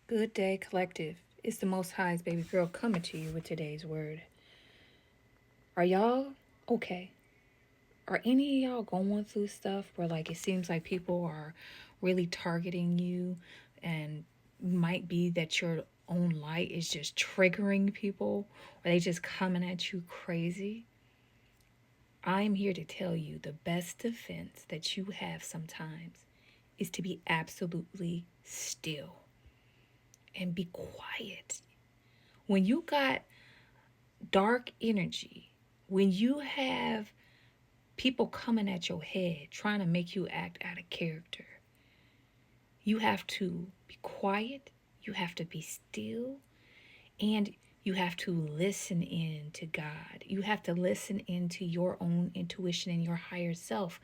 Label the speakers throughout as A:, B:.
A: Good day, collective. It's the Most High's baby girl coming to you with today's word. Are y'all okay? Are any of y'all going through stuff where like it seems like people are really targeting you and might be that your own light is just triggering people or they just coming at you crazy? I'm here to tell you the best defense that you have sometimes is to be absolutely still and be quiet. When you got dark energy, when you have people coming at your head trying to make you act out of character, you have to be quiet, you have to be still, and you have to listen in to God. You have to listen into your own intuition and your higher self.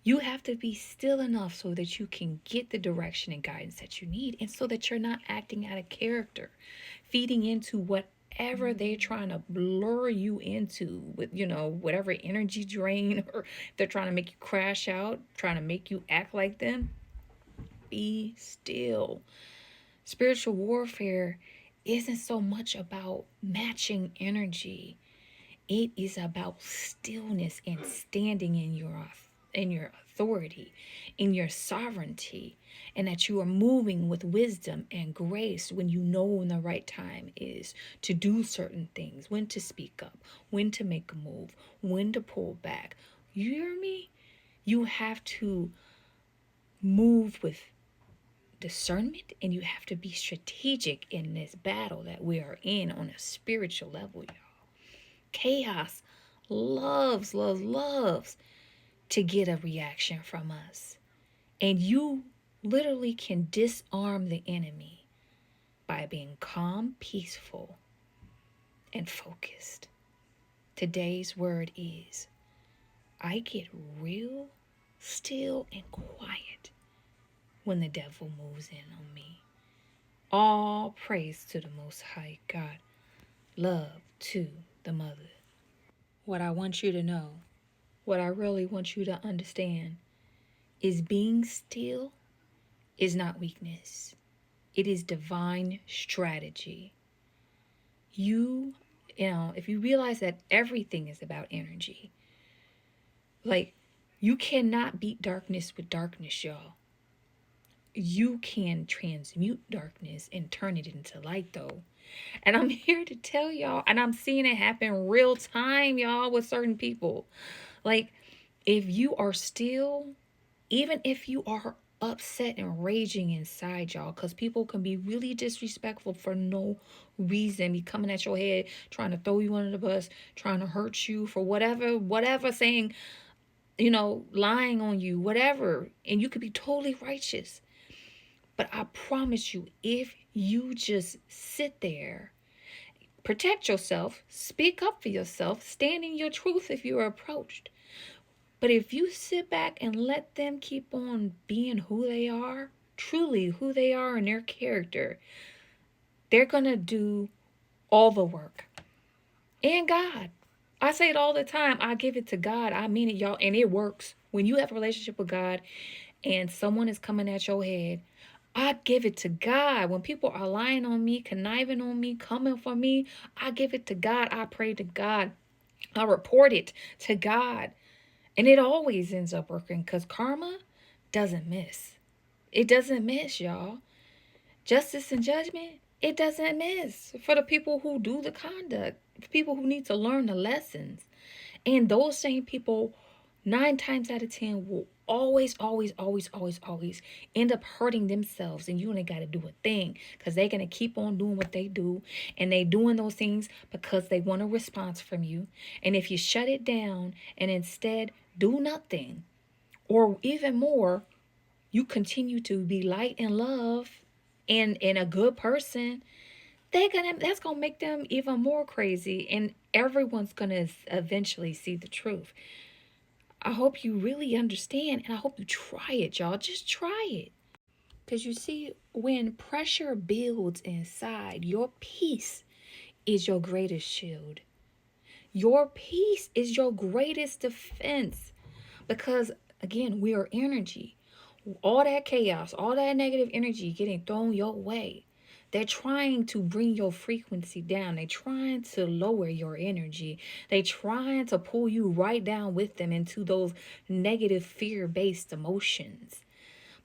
A: You have to be still enough so that you can get the direction and guidance that you need and so that you're not acting out of character, feeding into whatever they're trying to lure you into with, whatever energy drain or they're trying to make you crash out, trying to make you act like them. Be still. Spiritual warfare isn't so much about matching energy. It is about stillness and standing in your authority, in your sovereignty, and that you are moving with wisdom and grace when you know when the right time is to do certain things, when to speak up, when to make a move, when to pull back. You hear me? You have to move with discernment and you have to be strategic in this battle that we are in on a spiritual level, y'all. Chaos loves to get a reaction from us. And you literally can disarm the enemy by being calm, peaceful, and focused. Today's word is I get real still and quiet when the devil moves in on me. All praise to the Most High God. Love to the Mother. What I want you to know, what I really want you to understand, is being still is not weakness. It is divine strategy. You, if you realize that everything is about energy, like you cannot beat darkness with darkness, y'all. You can transmute darkness and turn it into light, though. And I'm here to tell y'all, and I'm seeing it happen real time, y'all, with certain people. Like, if you are still, even if you are upset and raging inside, y'all, because people can be really disrespectful for no reason, be coming at your head, trying to throw you under the bus, trying to hurt you for whatever, saying, lying on you, whatever. And you could be totally righteous. But I promise you, if you just sit there, protect yourself, speak up for yourself, stand in your truth if you are approached. But if you sit back and let them keep on being who they are, truly who they are and their character, they're going to do all the work. And God. I say it all the time. I give it to God. I mean it, y'all. And it works. When you have a relationship with God and someone is coming at your head, I give it to God. When people are lying on me, conniving on me, coming for me, I give it to God. I pray to God. I report it to God. And it always ends up working because karma doesn't miss. It doesn't miss, y'all. Justice and judgment, it doesn't miss for the people who do the conduct, for people who need to learn the lessons. And those same people, 9 times out of 10, will always end up hurting themselves. And you ain't got to do a thing because they're going to keep on doing what they do. And they doing those things because they want a response from you. And if you shut it down and instead do nothing, or even more, you continue to be light and love and a good person, that's gonna make them even more crazy, and everyone's gonna eventually see the truth. I hope you really understand, and I hope you try it, y'all. Just try it. Because you see, when pressure builds inside, your peace is your greatest shield. Your peace is your greatest defense. Because, again, we are energy. All that chaos, all that negative energy getting thrown your way. They're trying to bring your frequency down. They're trying to lower your energy. They're trying to pull you right down with them into those negative fear-based emotions.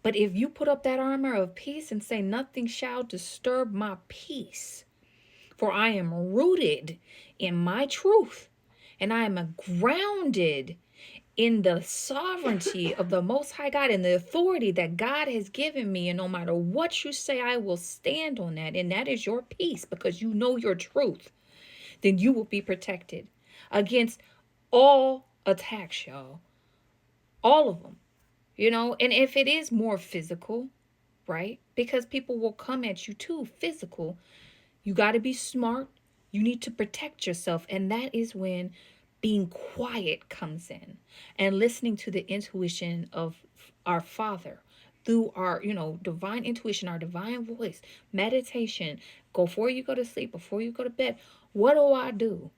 A: But if you put up that armor of peace and say, nothing shall disturb my peace, for I am rooted in my truth, and I am grounded in the sovereignty of the Most High God and the authority that God has given me. And no matter what you say, I will stand on that. And that is your peace because you know your truth. Then you will be protected against all attacks, y'all. All of them, And if it is more physical, right? Because people will come at you too, physical. You got to be smart. You need to protect yourself. And that is when being quiet comes in and listening to the intuition of our Father through our, divine intuition, our divine voice, meditation. Before you go to sleep, before you go to bed, what do I do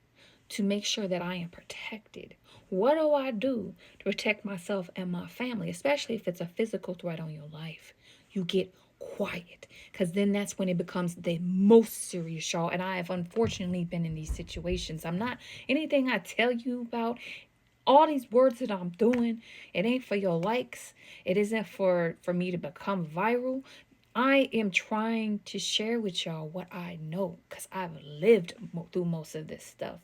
A: to make sure that I am protected? What do I do to protect myself and my family, especially if it's a physical threat on your life? You get quiet, because then that's when it becomes the most serious, y'all. And I have unfortunately been in these situations. I'm not, anything I tell you about, all these words that I'm doing, it ain't for your likes. It isn't for me to become viral. I am trying to share with y'all what I know, because I've lived through most of this stuff.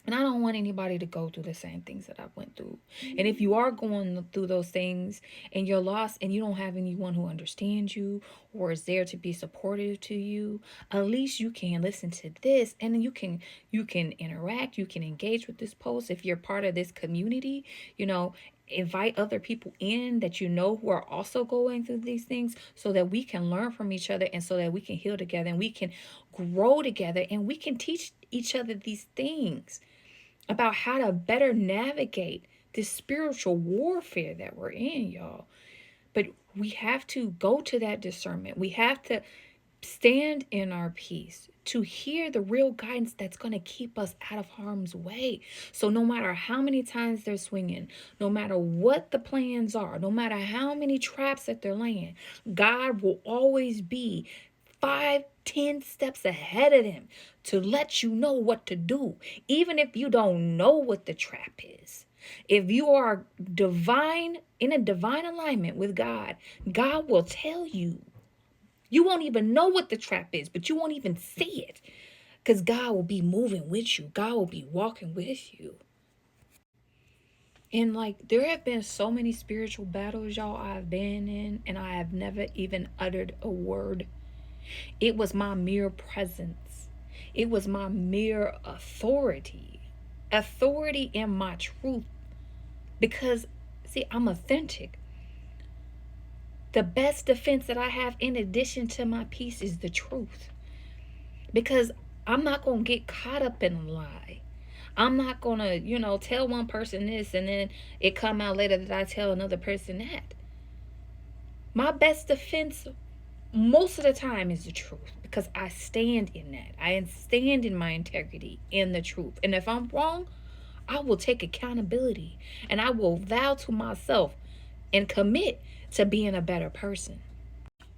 A: And I don't want anybody to go through the same things that I went through. And if you are going through those things and you're lost and you don't have anyone who understands you or is there to be supportive to you, at least you can listen to this, and then you can interact, you can engage with this post. If you're part of this community, invite other people in that who are also going through these things, so that we can learn from each other and so that we can heal together and we can grow together and we can teach each other these things about how to better navigate this spiritual warfare that we're in, y'all. But we have to go to that discernment. We have to stand in our peace to hear the real guidance that's going to keep us out of harm's way. So no matter how many times they're swinging, no matter what the plans are, no matter how many traps that they're laying, God will always be 5-10 steps ahead of them to let you know what to do, even if you don't know what the trap is. If you are in a divine alignment with God, God will tell you. You won't even know what the trap is, but you won't even see it, because God will be moving with you. God will be walking with you. And there have been so many spiritual battles, y'all, I've been in, and I have never even uttered a word. It was my mere presence. It was my mere authority in my truth. Because, see, I'm authentic. The best defense that I have in addition to my peace is the truth. Because I'm not going to get caught up in a lie. I'm not going to, tell one person this and then it come out later that I tell another person that. My best defense most of the time is the truth, because I stand in that. I stand in my integrity in the truth. And if I'm wrong, I will take accountability and I will vow to myself and commit to being a better person.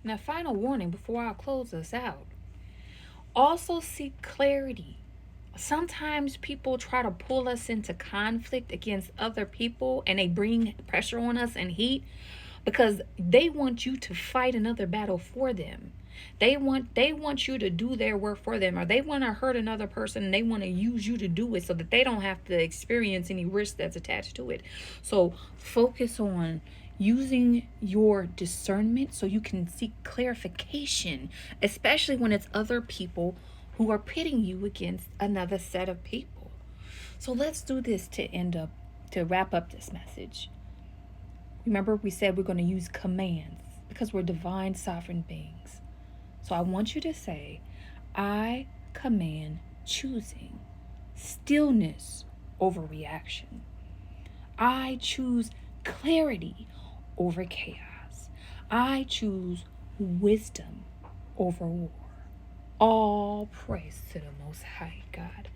A: Now, final warning before I close us out. Also seek clarity. Sometimes people try to pull us into conflict against other people and they bring pressure on us and heat because they want you to fight another battle for them. They want you to do their work for them, or they want to hurt another person and they want to use you to do it so that they don't have to experience any risk that's attached to it. So focus on using your discernment so you can seek clarification, especially when it's other people who are pitting you against another set of people. So let's do this to wrap up this message. Remember, we said we're going to use commands because we're divine sovereign beings. So I want you to say, I command choosing stillness over reaction. I choose clarity over chaos. I choose wisdom over war. All praise to the Most High God.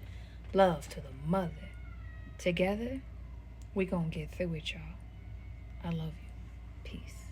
A: Love to the Mother. Together, we're going to get through it, y'all. I love you. Peace.